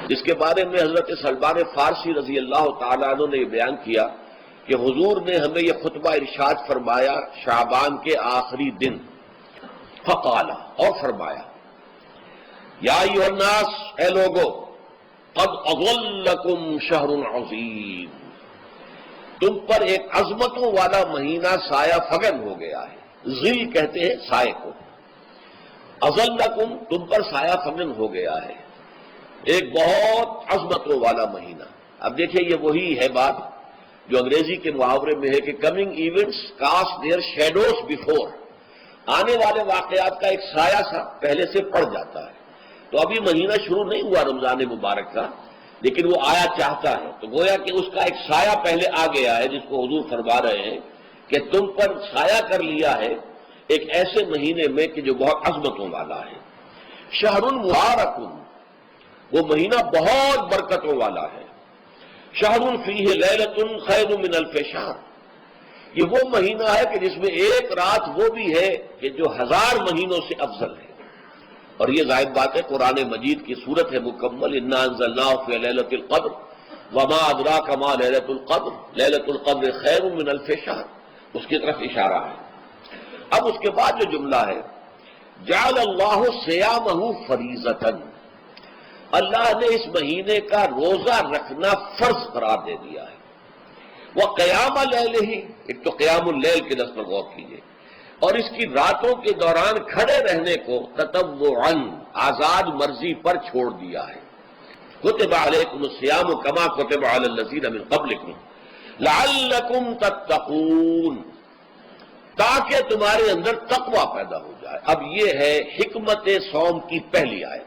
جس کے بارے میں حضرت سلمان فارسی رضی اللہ تعالیٰ عنہ نے یہ بیان کیا کہ حضور نے ہمیں یہ خطبہ ارشاد فرمایا شعبان کے آخری دن، فقال، اور فرمایا، یا ایھا الناس، اے لوگو، قد اظلکم شہر عظیم، تم پر ایک عظمتوں والا مہینہ سایہ فگن ہو گیا ہے۔ ظل کہتے ہیں سائے کو، اظلکم تم پر سایہ فگن ہو گیا ہے، ایک بہت عظمتوں والا مہینہ۔ اب دیکھیں یہ وہی ہے بات جو انگریزی کے محاورے میں ہے کہ coming events cast their shadows before, آنے والے واقعات کا ایک سایہ سا پہلے سے پڑ جاتا ہے۔ تو ابھی مہینہ شروع نہیں ہوا رمضان مبارک کا، لیکن وہ آیا چاہتا ہے، تو گویا کہ اس کا ایک سایہ پہلے آ گیا ہے، جس کو حضور فرما رہے ہیں کہ تم پر سایہ کر لیا ہے ایک ایسے مہینے میں کہ جو بہت عظمتوں والا ہے۔ شہر مبارک، وہ مہینہ بہت برکتوں والا ہے۔ شہر فیہ لیلۃ خیر من الف شہر، یہ وہ مہینہ ہے کہ جس میں ایک رات وہ بھی ہے کہ جو 1000 مہینوں سے افضل ہے۔ اور یہ ظاہر بات ہے قرآن مجید کی صورت ہے مکمل، انا انزلناہ فی لیلۃ القدر وما ادراک ما لیلۃ القدر لیلۃ القدر خیر من الف شہر، اس کی طرف اشارہ ہے۔ اب اس کے بعد جو جملہ ہے، جعل اللہ صیامہ فریضۃ، اللہ نے اس مہینے کا روزہ رکھنا فرض قرار دے دیا ہے۔ وقیام لیلہ، ایک تو قیام اللیل کے لفظ پر غور کیجیے، اور اس کی راتوں کے دوران کھڑے رہنے کو تطوعا، آزاد مرضی پر چھوڑ دیا ہے۔ کتب علیکم الصیام کما کتب علی الذین من قبلکم لعلکم تتقون، تاکہ تمہارے اندر تقوی پیدا ہو جائے۔ اب یہ ہے حکمت صوم کی پہلی آیت۔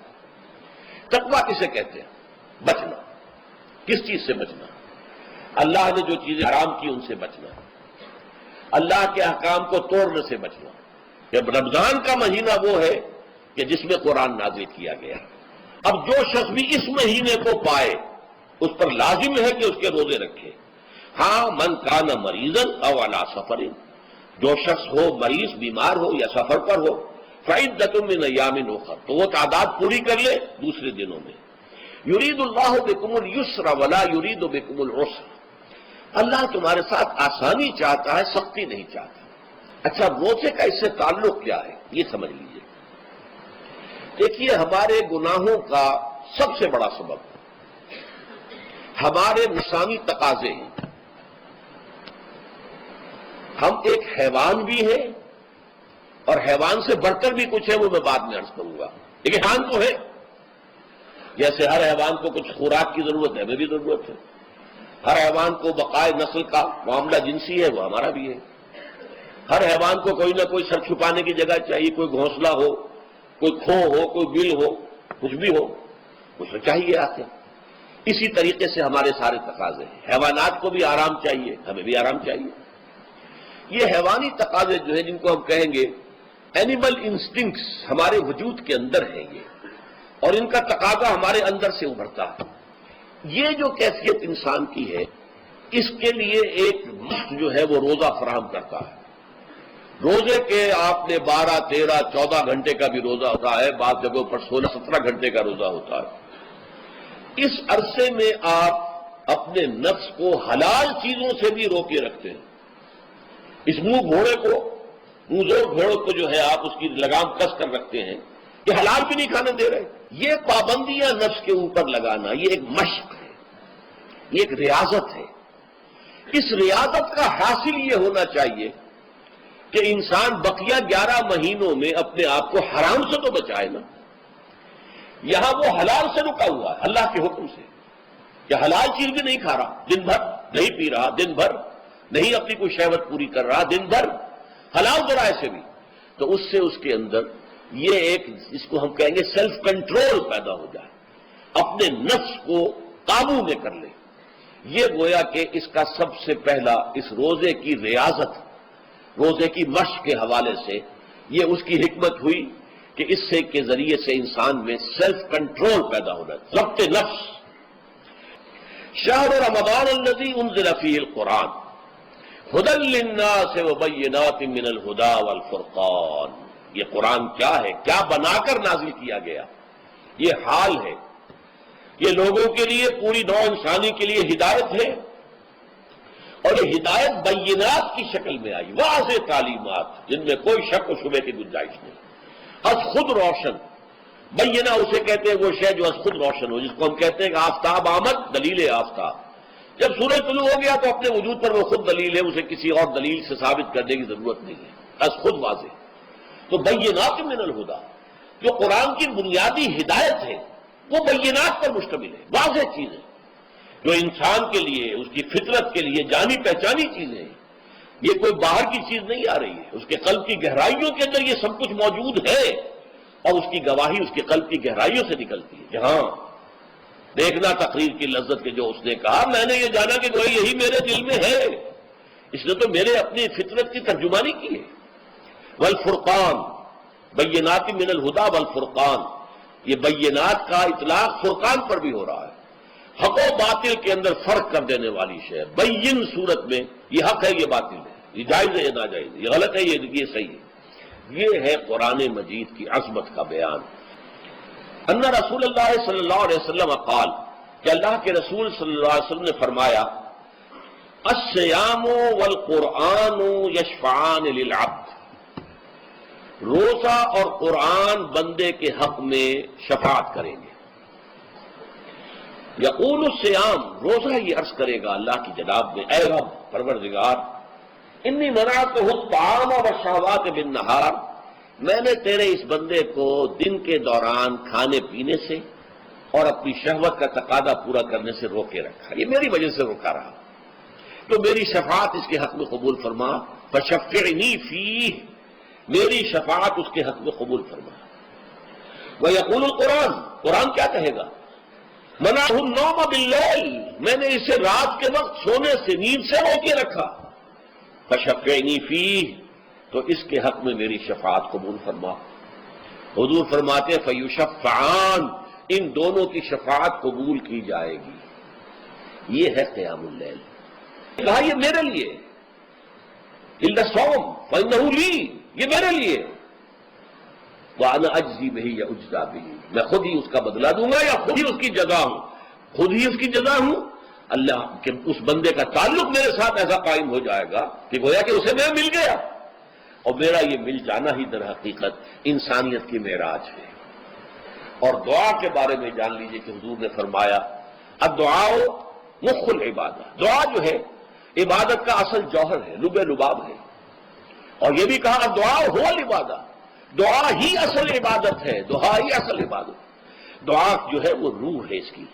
تقوی کسے کہتے ہیں؟ بچنا۔ کس چیز سے بچنا؟ اللہ نے جو چیزیں حرام کی ان سے بچنا، اللہ کے احکام کو توڑنے سے بچنا۔ جب رمضان کا مہینہ وہ ہے کہ جس میں قرآن نازل کیا گیا، اب جو شخص بھی اس مہینے کو پائے اس پر لازم ہے کہ اس کے روزے رکھے۔ ہاں، من کان مریضا او علی سفر، جو شخص ہو مریض، بیمار ہو یا سفر پر ہو، فعدۃ من ایام اخر، تو وہ تعداد پوری کر لے دوسرے دنوں میں۔ یرید اللہ بکم اليسر ولا یرید بکم العسر، اللہ تمہارے ساتھ آسانی چاہتا ہے، سختی نہیں چاہتا۔ اچھا، روزے کا اس سے تعلق کیا ہے یہ سمجھ لیجیے۔ دیکھیے، ہمارے گناہوں کا سب سے بڑا سبب ہمارے نفسانی تقاضے ہیں۔ ہم ایک حیوان بھی ہیں، اور حیوان سے بڑھ کر بھی کچھ ہے، وہ میں بعد میں عرض کروں گا، لیکن حیوان تو ہے۔ جیسے ہر حیوان کو کچھ خوراک کی ضرورت ہے، ہمیں بھی ضرورت ہے۔ ہر حیوان کو بقائے نسل کا معاملہ جنسی ہے، وہ ہمارا بھی ہے۔ ہر حیوان کو کوئی نہ کوئی سر چھپانے کی جگہ چاہیے، کوئی گھونسلہ ہو، کوئی کھو ہو، کوئی بل ہو، کچھ بھی ہو، کچھ چاہیے آتے۔ اسی طریقے سے ہمارے سارے تقاضے ہیں۔ حیوانات کو بھی آرام چاہیے، ہمیں بھی آرام چاہیے۔ یہ حیوانی تقاضے جو ہیں، جن کو ہم کہیں گے اینیمل انسٹنکٹس، ہمارے وجود کے اندر ہیں یہ، اور ان کا تقاضا ہمارے اندر سے ابھرتا ہے۔ یہ جو کیفیت انسان کی ہے، اس کے لیے ایک مشق جو ہے وہ روزہ فراہم کرتا ہے۔ روزے کے آپ نے 12، 13، 14 گھنٹے کا بھی روزہ ہوتا ہے، بعض جگہوں پر 16، 17 گھنٹے کا روزہ ہوتا ہے۔ اس عرصے میں آپ اپنے نفس کو حلال چیزوں سے بھی روکے رکھتے ہیں۔ اس منہ گھوڑے کو، منہ زور گھوڑے کو جو ہے آپ اس کی لگام کس کر رکھتے ہیں کہ حلال بھی نہیں کھانے دے رہے۔ یہ پابندیاں نفس کے اوپر لگانا، یہ ایک مشق ہے، یہ ایک ریاضت ہے۔ اس ریاضت کا حاصل یہ ہونا چاہیے کہ انسان بقیہ 11 مہینوں میں اپنے آپ کو حرام سے تو بچائے نا۔ یہاں وہ حلال سے رکا ہوا ہے اللہ کے حکم سے، کہ حلال چیز بھی نہیں کھا رہا، دن بھر نہیں پی رہا، دن بھر نہیں اپنی کوئی شہوت پوری کر رہا، دن بھر حلال ذرائع سے بھی، تو اس سے اس کے اندر یہ ایک، جس کو ہم کہیں گے سیلف کنٹرول پیدا ہو جائے، اپنے نفس کو قابو میں کر لے۔ یہ گویا کہ اس کا سب سے پہلا اس روزے کی ریاضت، روزے کی مشق کے حوالے سے یہ اس کی حکمت ہوئی کہ اس سے کے ذریعے سے انسان میں سیلف کنٹرول پیدا ہونا، ضبط نفس۔ شہر رمضان الذی انزل فیہ القرآن ھدی للناس وبینات من الھدی والفرقان، یہ قرآن کیا ہے، کیا بنا کر نازل کیا گیا؟ یہ حال ہے یہ لوگوں کے لیے، پوری نوع انسانی کے لیے ہدایت ہے، اور یہ ہدایت بینات کی شکل میں آئی، واضح تعلیمات جن میں کوئی شک و شبہ کی گنجائش نہیں، از خود روشن۔ بینہ اسے کہتے ہیں وہ شے جو از خود روشن ہو، جس کو ہم کہتے ہیں کہ آفتاب آمد، دلیل آفتاب۔ جب سورج طلوع ہو گیا تو اپنے وجود پر وہ خود دلیل ہے، اسے کسی اور دلیل سے ثابت کرنے کی ضرورت نہیں ہے، از خود واضح۔ تو بینات من الہدیٰ، جو قرآن کی بنیادی ہدایت ہے وہ بینات پر مشتمل ہے، واضح چیز ہے، جو انسان کے لیے، اس کی فطرت کے لیے جانی پہچانی چیزیں ہیں۔ یہ کوئی باہر کی چیز نہیں آ رہی ہے، اس کے قلب کی گہرائیوں کے اندر یہ سب کچھ موجود ہے، اور اس کی گواہی اس کے قلب کی گہرائیوں سے نکلتی ہے۔ جہاں دیکھنا تقریر کی لذت کے جو اس نے کہا، میں نے یہ جانا کہ گویا یہی میرے دل میں ہے، اس نے تو میرے اپنی فطرت کی ترجمانی کی ہے۔ والفرقان، بینات من الہدیٰ والفرقان، یہ بینات کا اطلاق فرقان پر بھی ہو رہا ہے، حق و باطل کے اندر فرق کر دینے والی شے۔ بین صورت میں یہ حق ہے، یہ باطل ہے، یہ جائز ہے، یہ ناجائز ہے، یہ غلط ہے، یہ صحیح ہے۔ یہ ہے قرآن مجید کی عظمت کا بیان۔ ان رسول اللہ صلی اللہ علیہ وسلم قال، کہ اللہ کے رسول صلی اللہ علیہ وسلم نے فرمایا، الصیام والقرآن یشفعان للعبد، روزہ اور قرآن بندے کے حق میں شفاعت کریں گے۔ یقول الصیام، روزہ یہ عرض کرے گا اللہ کی جناب میں، اے رب پروردگار، انی منعتہ الطعام والشہوات بالنہار، میں نے تیرے اس بندے کو دن کے دوران کھانے پینے سے اور اپنی شہوت کا تقاضا پورا کرنے سے روکے رکھا، یہ میری وجہ سے روکا رہا، تو میری شفاعت اس کے حق میں قبول فرما، فشفعنی فیہ، میری شفاعت اس کے حق میں قبول فرما۔ ویقول القرآن، قرآن کیا کہے گا، منعہ النوم باللیل، میں نے اسے رات کے وقت سونے سے، نیند سے روکے رکھا، فشفعنی فیہ، تو اس کے حق میں میری شفاعت قبول فرما۔ حضور فرماتے ہیں فیشفعان، ان دونوں کی شفاعت قبول کی جائے گی۔ یہ ہے قیام اللیل۔ کہا یہ میرے لیے، الا الصوم فانہ لی، یہ میرے لیے، وانا اجزی بہ یا اجزا بہ، میں خود ہی اس کا بدلہ دوں گا یا خود ہی اس کی جزا ہوں، خود ہی اس کی جزا ہوں۔ اللہ کے اس بندے کا تعلق میرے ساتھ ایسا قائم ہو جائے گا کہ گویا کہ اسے میں مل گیا، اور میرا یہ مل جانا ہی در حقیقت انسانیت کی معراج ہے۔ اور دعا کے بارے میں جان لیجئے کہ حضور نے فرمایا الدعاء مخ العبادہ، دعا جو ہے عبادت کا اصل جوہر ہے، لب لباب ہے، اور یہ بھی کہا الدعاء هو العبادہ، دعا ہی اصل عبادت ہے، دعا ہی اصل عبادت، دعا جو ہے وہ روح ہے اس کی۔